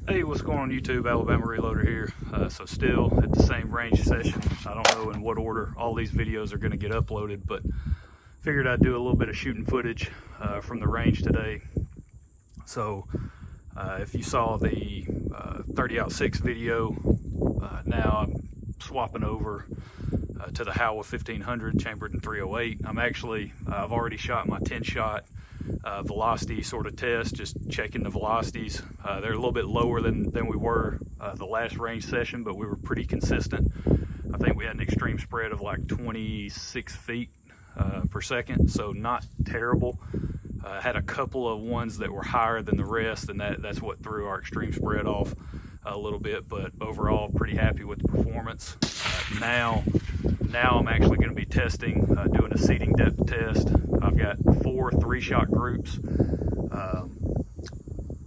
Hey, what's going on YouTube? Alabama Reloader here. So still at the same range session. I don't know in what order all these videos are going to get uploaded, but figured I'd do a little bit of shooting footage from the range today. So if you saw the 30-06 video, now I'm swapping over to the Howa 1500 chambered in 308. I've already shot my 10-shot velocity sort of test, just checking the velocities. They're a little bit lower than we were the last range session, but we were pretty consistent. I think we had an extreme spread of like 26 feet per second, so not terrible. Had a couple of ones that were higher than the rest, and that's what threw our extreme spread off a little bit, but overall pretty happy with the performance. Now I'm actually going to be testing, doing a seating depth test. I've got 4 3-shot groups.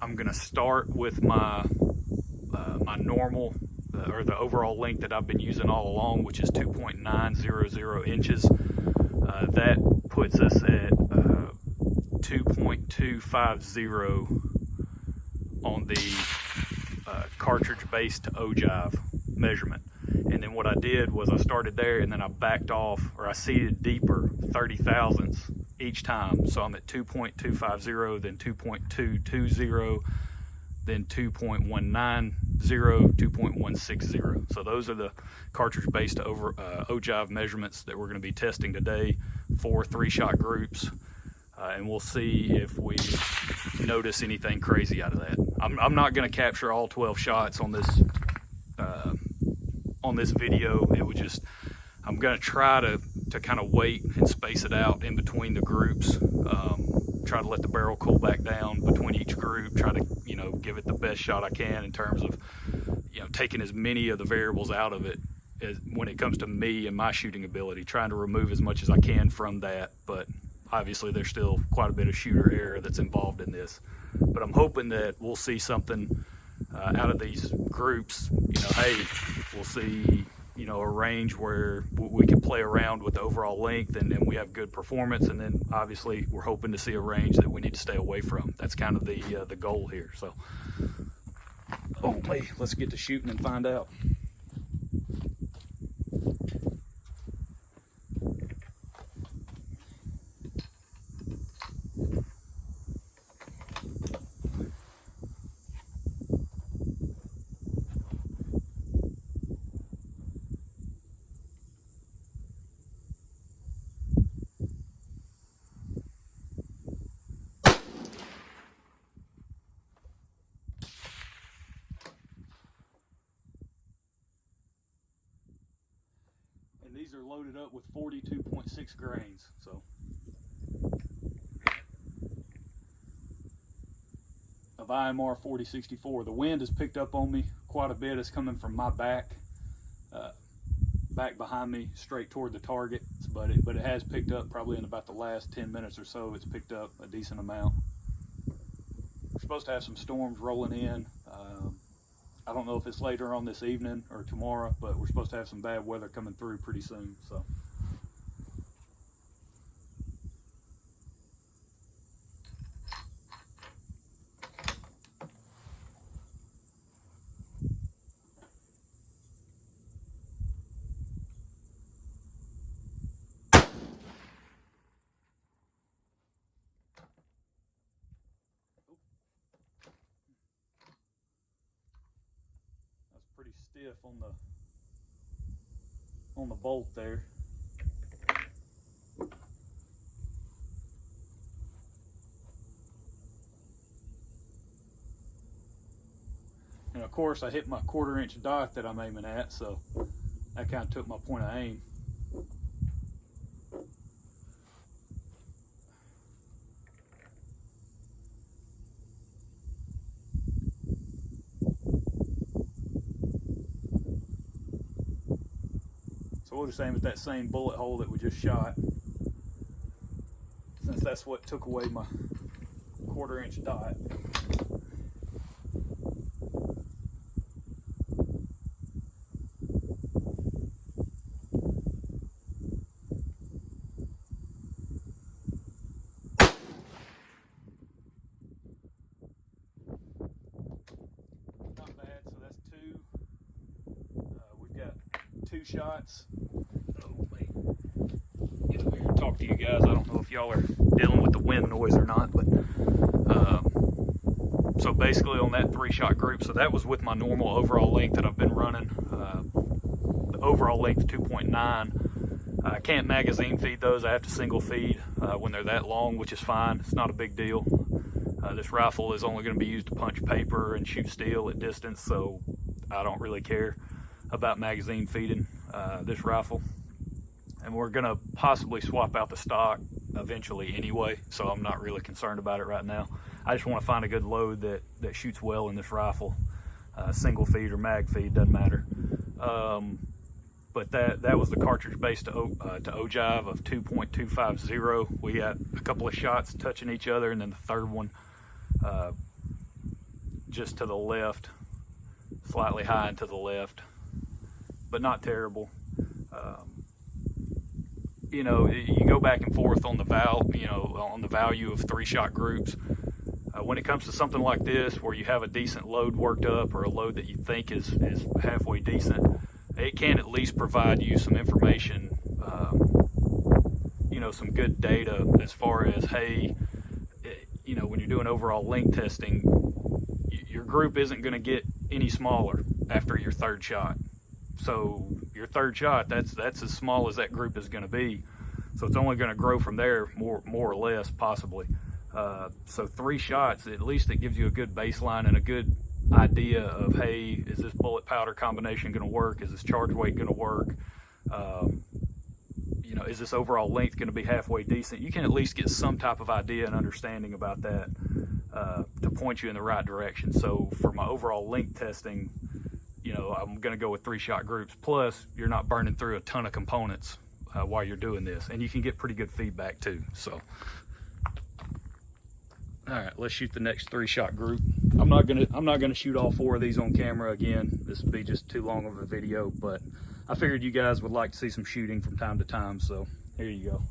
I'm going to start with my normal, or the overall length that I've been using all along, which is 2.900 inches. That puts us at 2.250 on the cartridge-based ogive measurement. And then what I did was I started there and then I backed off, or I seated deeper 30 thousandths each time. So I'm at 2.250, then 2.220, then 2.190, 2.160. So those are the cartridge-based ogive measurements that we're going to be testing today for 3-shot groups. And we'll see if we notice anything crazy out of that. I'm not going to capture all 12 shots on this video. I'm going to try to kind of wait and space it out in between the groups. Try to let the barrel cool back down between each group. Try to give it the best shot I can in terms of taking as many of the variables out of it as when it comes to me and my shooting ability. Trying to remove as much as I can from that, but obviously there's still quite a bit of shooter error that's involved in this. But I'm hoping that we'll see something out of these groups. Hey, we'll see a range where we can play around with the overall length and we have good performance, and then obviously we're hoping to see a range that we need to stay away from. That's kind of the goal here. So let's get to shooting and find out. These are loaded up with 42.6 grains, so of IMR 4064. The wind has picked up on me quite a bit. It's coming from my back behind me, straight toward the target. But it has picked up probably in about the last 10 minutes or so. It's picked up a decent amount. We're supposed to have some storms rolling in. I don't know if it's later on this evening or tomorrow, but we're supposed to have some bad weather coming through pretty soon. So. Pretty stiff on the bolt there. And of course I hit my 1/4 inch dot that I'm aiming at, so that kind of took my point of aim. So we'll just aim at that same bullet hole that we just shot, since that's what took away my 1/4 inch dot. 2 shots. Oh, wait. Get over here and talk to you guys. I don't know if y'all are dealing with the wind noise or not, but so basically on that 3-shot group, so that was with my normal overall length that I've been running. The overall length 2.9. I can't magazine feed those. I have to single feed when they're that long, which is fine. It's not a big deal. This rifle is only going to be used to punch paper and shoot steel at distance, so I don't really care about magazine feeding this rifle. And we're going to possibly swap out the stock eventually anyway, so I'm not really concerned about it right now. I just want to find a good load that shoots well in this rifle. Single feed or mag feed, doesn't matter. But that was the cartridge base to ogive of 2.250. We had a couple of shots touching each other, and then the third one just to the left, slightly high and to the left, but not terrible. You know, you go back and forth on the value of 3-shot groups. When it comes to something like this, where you have a decent load worked up, or a load that you think is halfway decent, it can at least provide you some information, you know, some good data as far as, hey, you know, when you're doing overall length testing, your group isn't going to get any smaller after your 3rd shot. So your 3rd shot, that's as small as that group is going to be. So it's only going to grow from there, more or less, possibly. So 3 shots, at least it gives you a good baseline and a good idea of, hey, is this bullet powder combination going to work? Is this charge weight going to work? You know, is this overall length going to be halfway decent? You can at least get some type of idea and understanding about that to point you in the right direction. So for my overall length testing, you know, I'm going to go with 3-shot groups. Plus, you're not burning through a ton of components while you're doing this, and you can get pretty good feedback too. So, all right, let's shoot the next 3-shot group. I'm not gonna shoot all 4 of these on camera again. This would be just too long of a video, but I figured you guys would like to see some shooting from time to time, so here you go.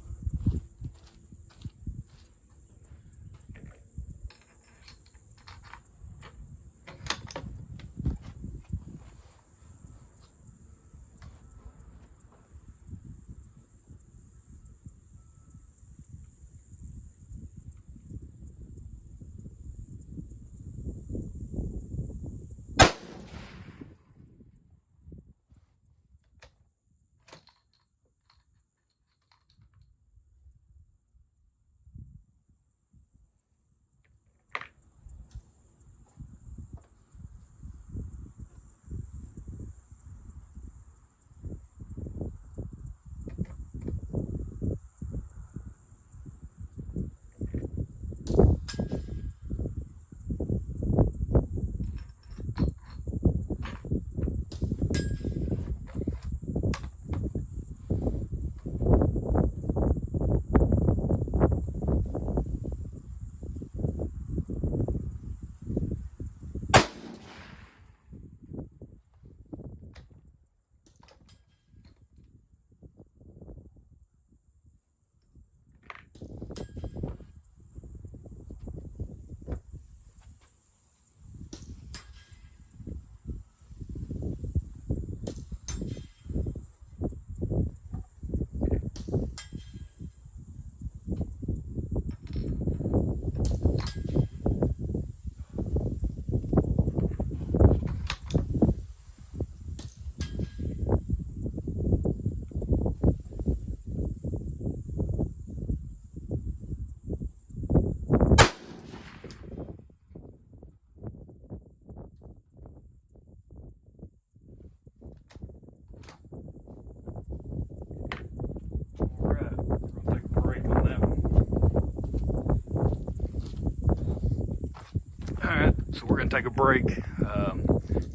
We're going to take a break,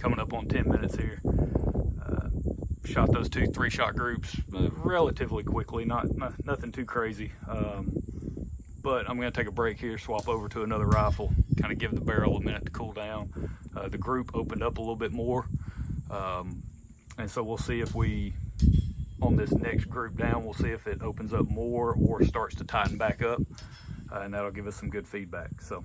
coming up on 10 minutes here. Shot those 2 3-shot groups relatively quickly, nothing too crazy. But I'm going to take a break here, swap over to another rifle, kind of give the barrel a minute to cool down. The group opened up a little bit more, and so we'll see if on this next group down, we'll see if it opens up more or starts to tighten back up, and that'll give us some good feedback. So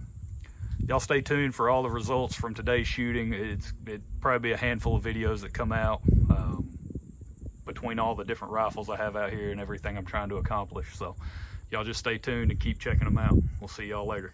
y'all stay tuned for all the results from today's shooting. It'd probably be a handful of videos that come out. between all the different rifles I have out here and everything I'm trying to accomplish. So y'all just stay tuned and keep checking them out. We'll see y'all later.